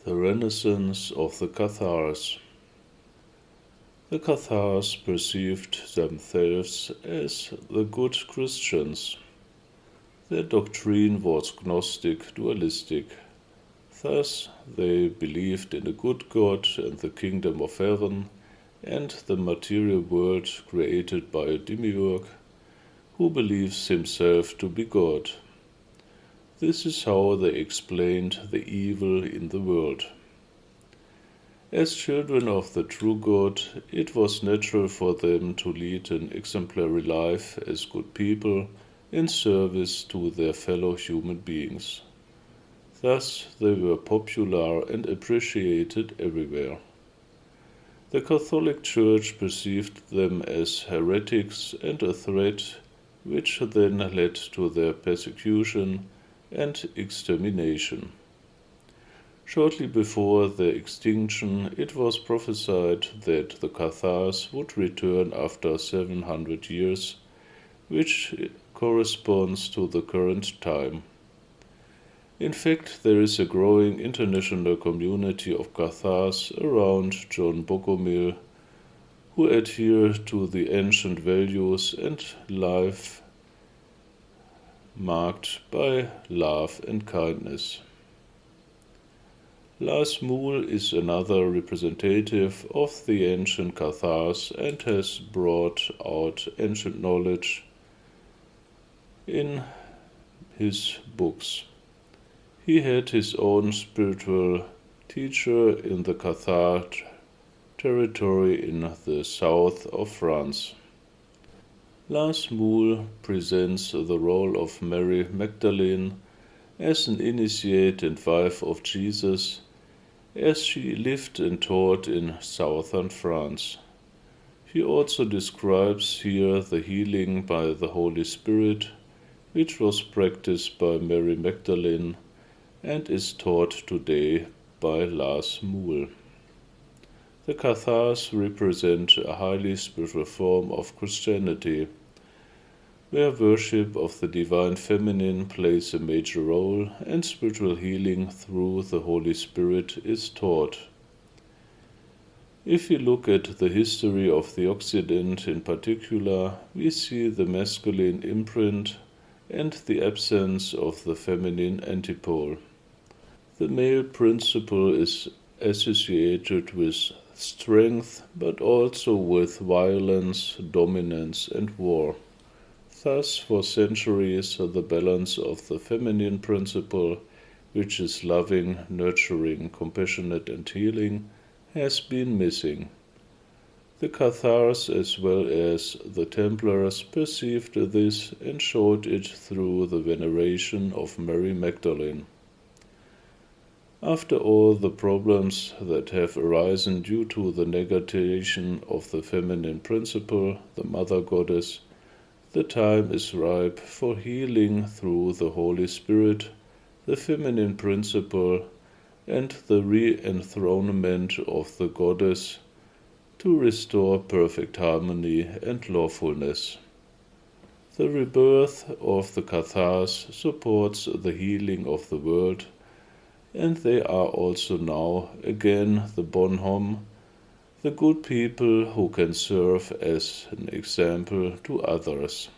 The Renaissance of the Cathars. The Cathars perceived themselves as the good Christians. Their doctrine was Gnostic dualistic. Thus, they believed in a good God and the kingdom of heaven and the material world created by a demiurge who believes himself to be God. This is how they explained the evil in the world. As children of the true God, it was natural for them to lead an exemplary life as good people in service to their fellow human beings. Thus, they were popular and appreciated everywhere. The Catholic Church perceived them as heretics and a threat, which then led to their persecution and extermination. Shortly before their extinction, it was prophesied that the Cathars would return after 700 years, which corresponds to the current time. In fact, there is a growing international community of Cathars around John Bogomil who adhere to the ancient values and life marked by love and kindness. Lars Moule is another representative of the ancient Cathars and has brought out ancient knowledge in his books. He had his own spiritual teacher in the Cathar territory in the south of France. Lars Moule presents the role of Mary Magdalene as an initiate and wife of Jesus, as she lived and taught in southern France. He also describes here the healing by the Holy Spirit, which was practiced by Mary Magdalene and is taught today by Lars Moule. The Cathars represent a highly spiritual form of Christianity, where worship of the divine feminine plays a major role and spiritual healing through the Holy Spirit is taught. If we look at the history of the Occident in particular, we see the masculine imprint and the absence of the feminine antipole. The male principle is associated with strength, but also with violence, dominance, and war. Thus, for centuries, the balance of the feminine principle, which is loving, nurturing, compassionate, and healing, has been missing. The Cathars, as well as the Templars, perceived this and showed it through the veneration of Mary Magdalene. After all the problems that have arisen due to the negation of the feminine principle, the Mother Goddess, the time is ripe for healing through the Holy Spirit, the feminine principle, and the re-enthronement of the Goddess to restore perfect harmony and lawfulness. The rebirth of the Cathars supports the healing of the world, and they are also now again the bonhomme, the good people who can serve as an example to others.